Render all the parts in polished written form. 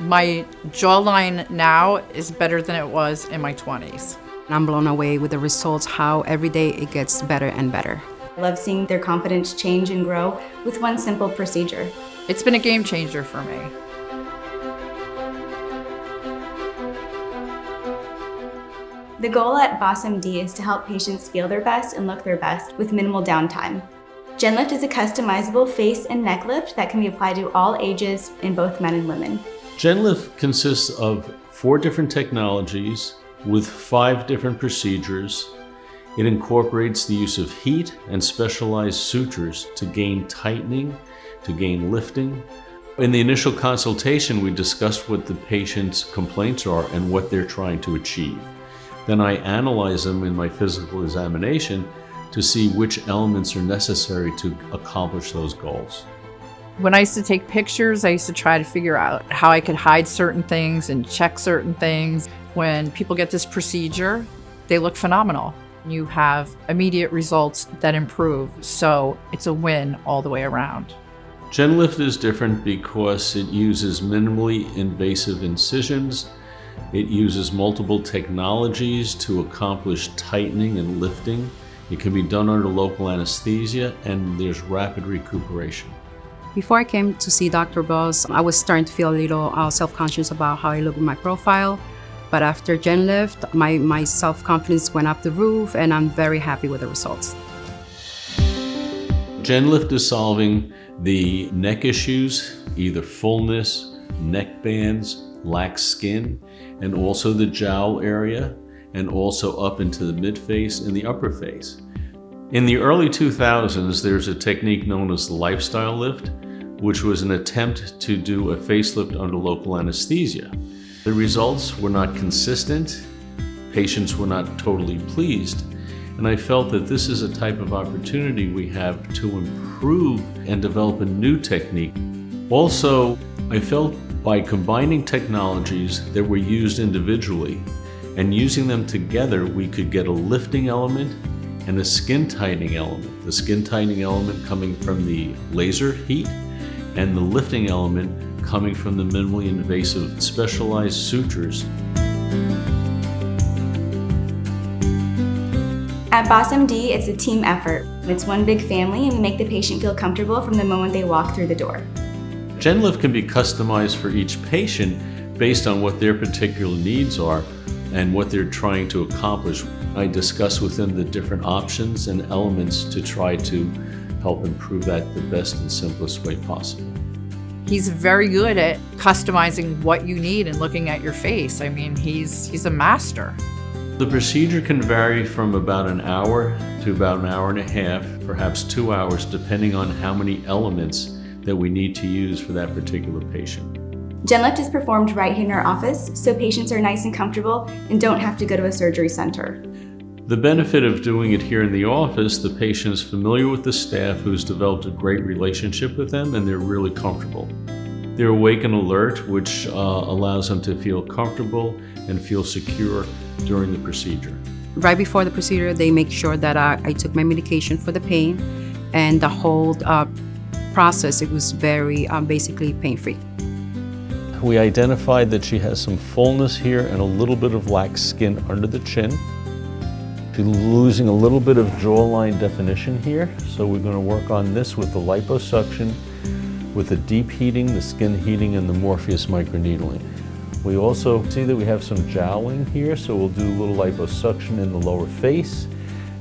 My jawline now is better than it was in my 20s. I'm blown away with the results, how every day it gets better and better. I love seeing their confidence change and grow with one simple procedure. It's been a game changer for me. The goal at BossMD is to help patients feel their best and look their best with minimal downtime. GenLift is a customizable face and neck lift that can be applied to all ages in both men and women. GenLift consists of 4 different technologies with 5 different procedures. It incorporates the use of heat and specialized sutures to gain tightening, to gain lifting. In the initial consultation, we discussed what the patient's complaints are and what they're trying to achieve. Then I analyze them in my physical examination to see which elements are necessary to accomplish those goals. When I used to take pictures, I used to try to figure out how I could hide certain things and check certain things. When people get this procedure, they look phenomenal. You have immediate results that improve, so it's a win all the way around. GenLift is different because it uses minimally invasive incisions. It uses multiple technologies to accomplish tightening and lifting. It can be done under local anesthesia, and there's rapid recuperation. Before I came to see Dr. Boss, I was starting to feel a little self-conscious about how I look with my profile. But after GenLift, my self-confidence went up the roof, and I'm very happy with the results. GenLift is solving the neck issues, either fullness, neck bands, lax skin, and also the jowl area, and also up into the mid-face and the upper face. In the early 2000s, there's a technique known as the lifestyle lift, which was an attempt to do a facelift under local anesthesia. The results were not consistent, patients were not totally pleased, and I felt that this is a type of opportunity we have to improve and develop a new technique. Also, I felt by combining technologies that were used individually and using them together, we could get a lifting element and a skin tightening element. The skin tightening element coming from the laser heat and the lifting element coming from the minimally invasive specialized sutures. At BossMD, it's a team effort. It's one big family, and we make the patient feel comfortable from the moment they walk through the door. GenLift can be customized for each patient based on what their particular needs are and what they're trying to accomplish. I discuss with them the different options and elements to try to help improve that the best and simplest way possible. He's very good at customizing what you need and looking at your face. I mean, he's a master. The procedure can vary from about an hour to about an hour and a half, perhaps 2 hours, depending on how many elements that we need to use for that particular patient. GenLift is performed right here in our office, so patients are nice and comfortable and don't have to go to a surgery center. The benefit of doing it here in the office, the patient is familiar with the staff who's developed a great relationship with them, and they're really comfortable. They're awake and alert, which allows them to feel comfortable and feel secure during the procedure. Right before the procedure, they make sure that I took my medication for the pain, and the whole process, it was very basically pain-free. We identified that she has some fullness here and a little bit of lax skin under the chin. She's losing a little bit of jawline definition here, so we're going to work on this with the liposuction, with the deep heating, the skin heating, and the Morpheus microneedling. We also see that we have some jowling here, so we'll do a little liposuction in the lower face,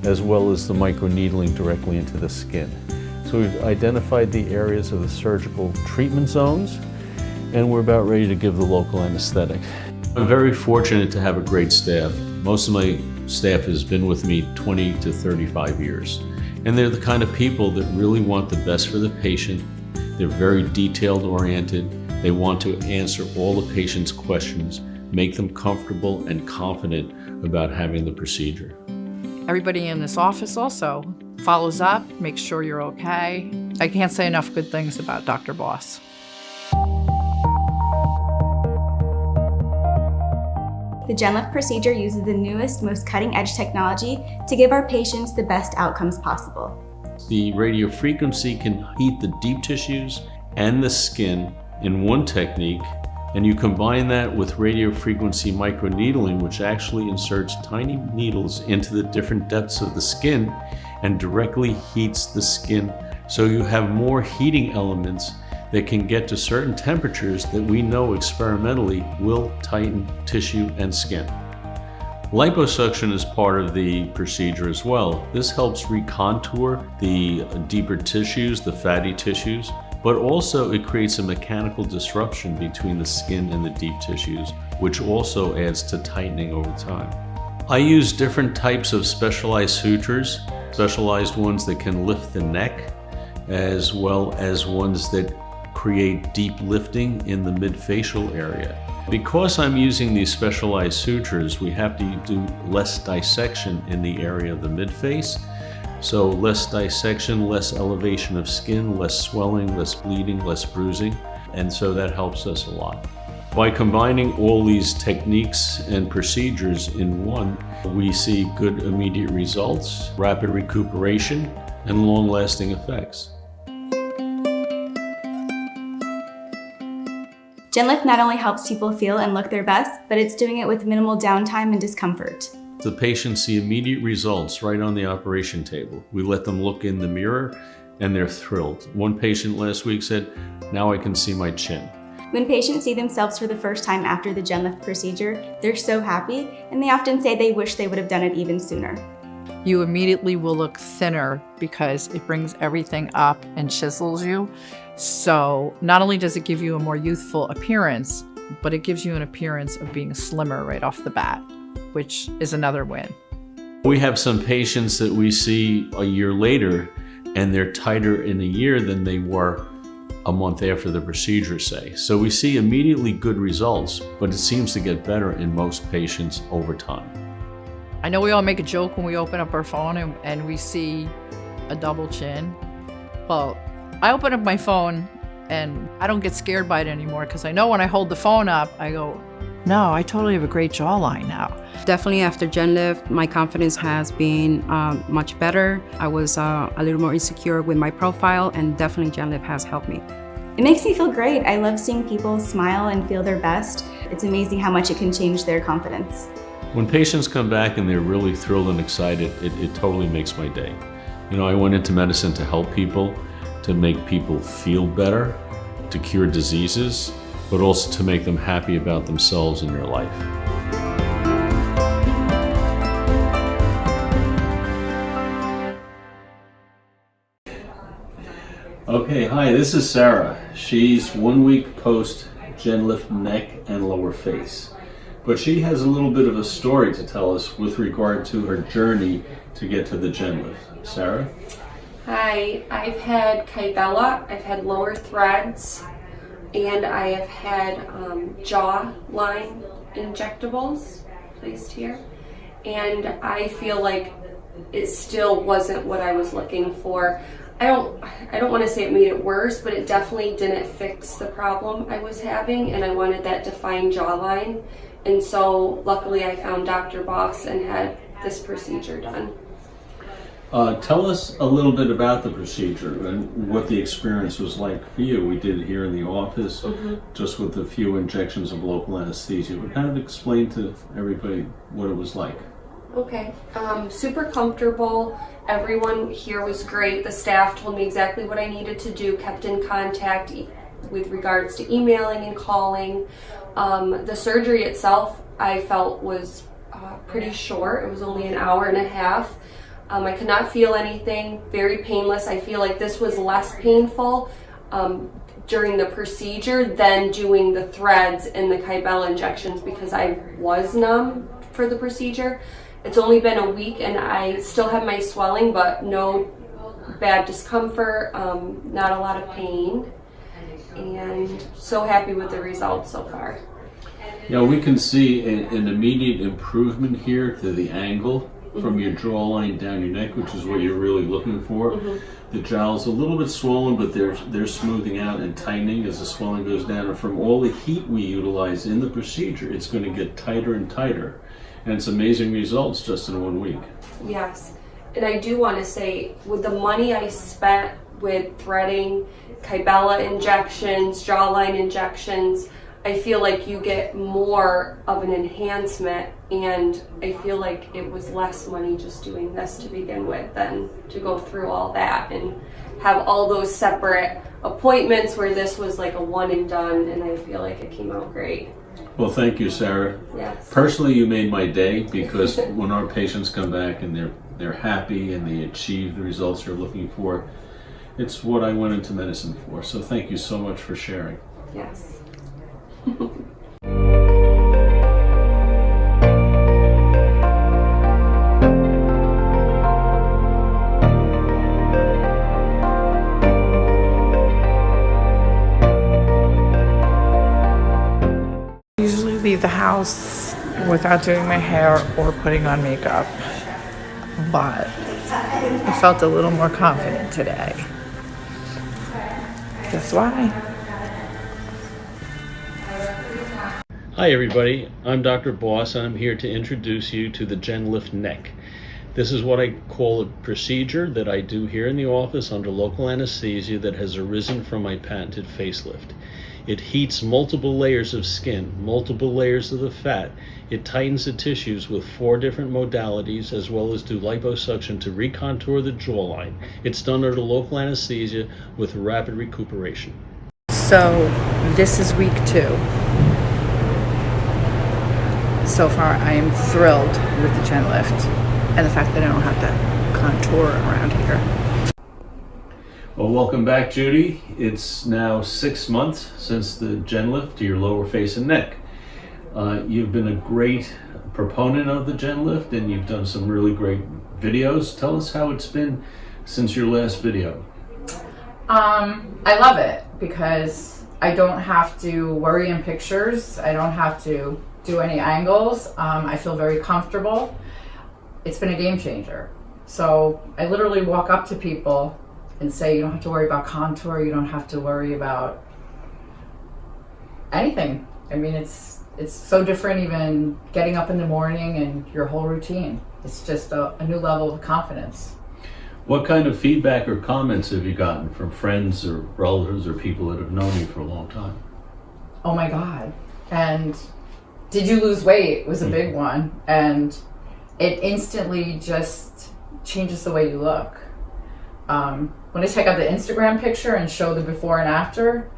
as well as the microneedling directly into the skin. So we've identified the areas of the surgical treatment zones, and we're about ready to give the local anesthetic. I'm very fortunate to have a great staff. Most of my staff has been with me 20 to 35 years. And they're the kind of people that really want the best for the patient. They're very detailed oriented. They want to answer all the patient's questions, make them comfortable and confident about having the procedure. Everybody in this office also follows up, makes sure you're okay. I can't say enough good things about Dr. Boss. The GenLift procedure uses the newest, most cutting-edge technology to give our patients the best outcomes possible. The radiofrequency can heat the deep tissues and the skin in one technique And you combine that with radiofrequency microneedling, which actually inserts tiny needles into the different depths of the skin and directly heats the skin. So you have more heating elements that can get to certain temperatures that we know experimentally will tighten tissue and skin. Liposuction is part of the procedure as well. This helps recontour the deeper tissues, the fatty tissues, but also it creates a mechanical disruption between the skin and the deep tissues, which also adds to tightening over time. I use different types of specialized sutures, specialized ones that can lift the neck, as well as ones that create deep lifting in the midfacial area. Because I'm using these specialized sutures, we have to do less dissection in the area of the midface. So less dissection, less elevation of skin, less swelling, less bleeding, less bruising, and so that helps us a lot. By combining all these techniques and procedures in one, we see good immediate results, rapid recuperation, and long-lasting effects. GenLift not only helps people feel and look their best, but it's doing it with minimal downtime and discomfort. The patients see immediate results right on the operation table. We let them look in the mirror and they're thrilled. One patient last week said, "Now I can see my chin." When patients see themselves for the first time after the GenLift procedure, they're so happy, and they often say they wish they would have done it even sooner. You immediately will look thinner because it brings everything up and chisels you. So not only does it give you a more youthful appearance, but it gives you an appearance of being slimmer right off the bat, which is another win. We have some patients that we see a year later, and they're tighter in a year than they were a month after the procedure, say. So we see immediately good results, but it seems to get better in most patients over time. I know we all make a joke when we open up our phone and we see a double chin. Well, I open up my phone and I don't get scared by it anymore because I know when I hold the phone up, I go, no, I totally have a great jawline now. Definitely after GenLift, my confidence has been much better. I was a little more insecure with my profile, and definitely GenLift has helped me. It makes me feel great. I love seeing people smile and feel their best. It's amazing how much it can change their confidence. When patients come back and they're really thrilled and excited, it totally makes my day. You know, I went into medicine to help people, to make people feel better, to cure diseases, but also to make them happy about themselves and their life. Okay, hi, this is Sarah. She's 1 week post GenLift neck and lower face. But she has a little bit of a story to tell us with regard to her journey to get to the GenLift. Sarah? Hi, I've had Kybella, I've had lower threads, and I have had jawline injectables placed here. And I feel like it still wasn't what I was looking for. I don't want to say it made it worse, but it definitely didn't fix the problem I was having, and I wanted that defined jawline. And so luckily I found Dr. Boss and had this procedure done. Tell us a little bit about the procedure and what the experience was like for you. We did it here in the office, just with a few injections of local anesthesia. But kind of explain to everybody what it was like. Okay, super comfortable. Everyone here was great. The staff told me exactly what I needed to do, kept in contact with regards to emailing and calling. The surgery itself, I felt, was pretty short. It was only an hour and a half. I could not feel anything, very painless. I feel like this was less painful during the procedure than doing the threads and the Kybella injections because I was numb for the procedure. It's only been a week and I still have my swelling, but no bad discomfort, not a lot of pain, and so happy with the results so far. Yeah, we can see an immediate improvement here to the angle from your jawline down your neck, which is what you're really looking for. The jowl's a little bit swollen, but they're smoothing out and tightening as the swelling goes down. And from all the heat we utilize in the procedure, it's going to get tighter and tighter. And it's amazing results just in 1 week. Yes, and I do want to say, with the money I spent with threading, Kybella injections, jawline injections, I feel like you get more of an enhancement, and I feel like it was less money just doing this to begin with than to go through all that and have all those separate appointments where this was like a one and done, and I feel like it came out great. Well, thank you, Sarah. Yes. Personally, you made my day, because when our patients come back and they're happy and they achieve the results they're looking for, it's what I went into medicine for. So thank you so much for sharing. Yes. Usually leave the house without doing my hair or putting on makeup, but I felt a little more confident today. Guess why? Hi everybody, I'm Dr. Boss, and I'm here to introduce you to the GenLift Neck. This is what I call a procedure that I do here in the office under local anesthesia that has arisen from my patented facelift. It heats multiple layers of skin, multiple layers of the fat. It tightens the tissues with 4 different modalities, as well as do liposuction to recontour the jawline. It's done under local anesthesia with rapid recuperation. So this is week 2. So far, I am thrilled with the GenLift and the fact that I don't have to contour around here. Well, welcome back, Judy. It's now 6 months since the GenLift to your lower face and neck. You've been a great proponent of the GenLift, and you've done some really great videos. Tell us how it's been since your last video. I love it because I don't have to worry in pictures. I don't have to do any angles. I feel very comfortable. It's been a game changer. So I literally walk up to people and say, you don't have to worry about contour, you don't have to worry about anything. I mean, it's so different, even getting up in the morning and your whole routine. It's just a new level of confidence. What kind of feedback or comments have you gotten from friends or relatives or people that have known you for a long time? Oh my God. And did you lose weight was a big one. And it instantly just changes the way you look. When I check out the Instagram picture and show the before and after,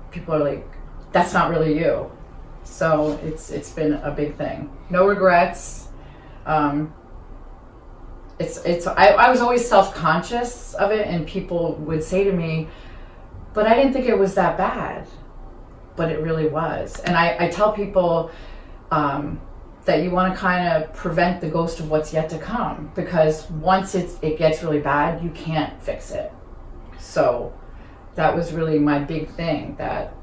people are like, that's not really you. So it's been a big thing. No regrets. I was always self-conscious of it, and people would say to me, but I didn't think it was that bad. But it really was. And I tell people that you want to kind of prevent the ghost of what's yet to come, because once it gets really bad, you can't fix it. So that was really my big thing, that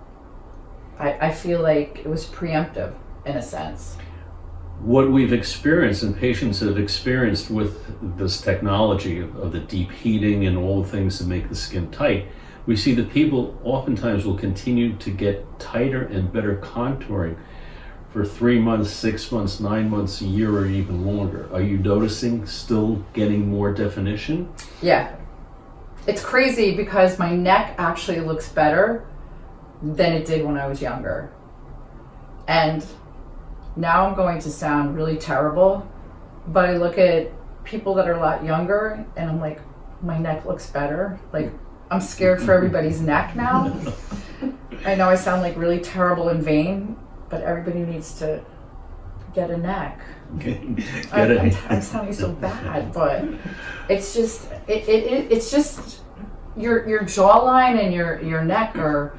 I feel like it was preemptive in a sense. What we've experienced and patients have experienced with this technology of the deep heating and all the things that make the skin tight, we see that people oftentimes will continue to get tighter and better contouring for 3 months, 6 months, 9 months, a year, or even longer. Are you noticing still getting more definition? Yeah. It's crazy because my neck actually looks better than it did when I was younger. And now I'm going to sound really terrible, but I look at people that are a lot younger and I'm like, my neck looks better. Like, I'm scared for everybody's neck now. I know I sound like really terrible and vain, but everybody needs to get a neck. I'm sounding so bad, but it's just it's just your jawline and your neck are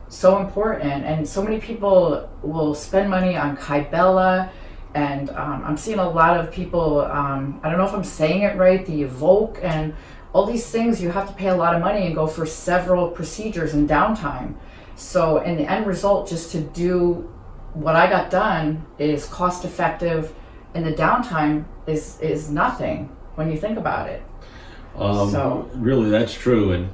so important, and so many people will spend money on Kybella, and I'm seeing a lot of people. I don't know if I'm saying it right. The Evoke and all these things, you have to pay a lot of money and go for several procedures and downtime. So in the end result, just to do what I got done is cost effective, and the downtime is nothing when you think about it. So really, that's true. And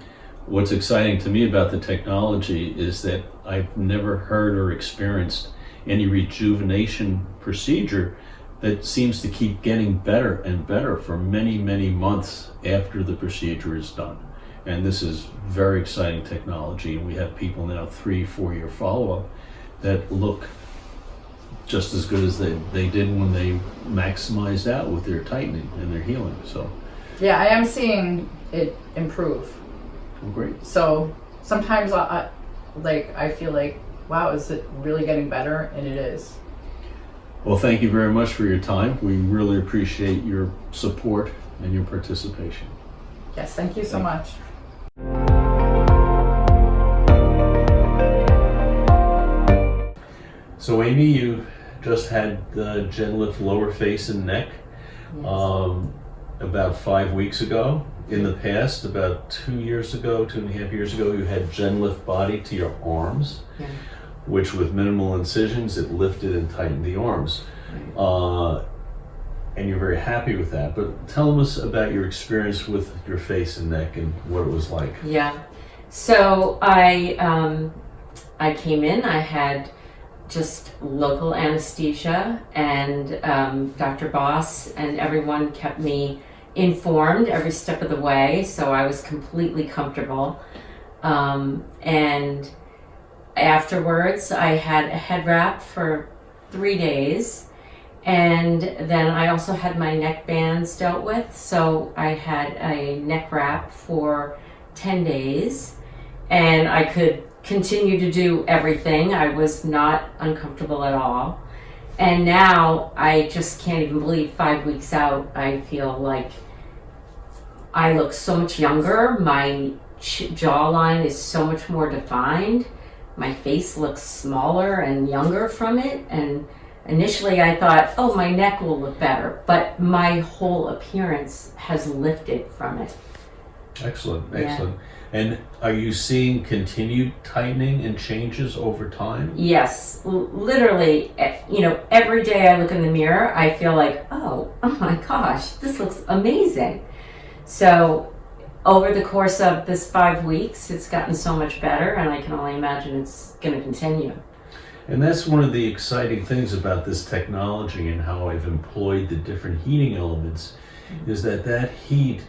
what's exciting to me about the technology is that I've never heard or experienced any rejuvenation procedure that seems to keep getting better and better for many, many months after the procedure is done. And this is very exciting technology, and we have people now 3-4 year follow-up that look just as good as they did when they maximized out with their tightening and their healing. So, Yeah, I am seeing it improve. well, great. So sometimes I feel like, wow, is it really getting better? And it is. Well, thank you very much for your time. We really appreciate your support and your participation. Yes, thank you so much. So Amy, you just had the Genlift lower face and neck about 5 weeks ago. In the past, about 2 years ago, 2.5 years ago, you had Genlift body to your arms, which with minimal incisions, it lifted and tightened the arms. And you're very happy with that. But tell us about your experience with your face and neck and what it was like. Yeah. So I came in, I had just local anesthesia, and Dr. Boss and everyone kept me informed every step of the way, so I was completely comfortable. And afterwards, I had a head wrap for 3 days, and then I also had my neck bands dealt with, so I had a neck wrap for 10 days, and I could continue to do everything. I was not uncomfortable at all. And now I just can't even believe 5 weeks out, I feel like I look so much younger. My jawline is so much more defined. My face looks smaller and younger from it. And initially I thought, oh, my neck will look better, but my whole appearance has lifted from it. Excellent, excellent. And are you seeing continued tightening and changes over time? Yes, literally, every day I look in the mirror, I feel like, oh my gosh, this looks amazing. So over the course of this 5 weeks, it's gotten so much better, and I can only imagine it's going to continue. And that's one of the exciting things about this technology and how I've employed the different heating elements, is that heat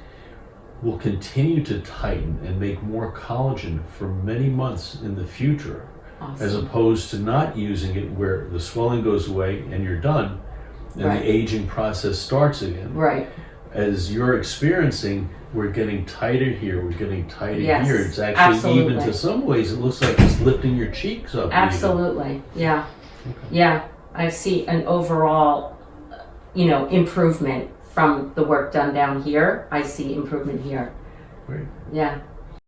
will continue to tighten and make more collagen for many months in the future, Awesome. as opposed to not using it where the swelling goes away and you're done and Right. the aging process starts again. Right. As you're experiencing, we're getting tighter here, we're getting tighter Yes, here. It's actually even absolutely. to some ways, it looks like it's lifting your cheeks up. even. Absolutely. Yeah. Yeah. I see an overall, improvement from the work done down here. I see improvement here. Great. Yeah.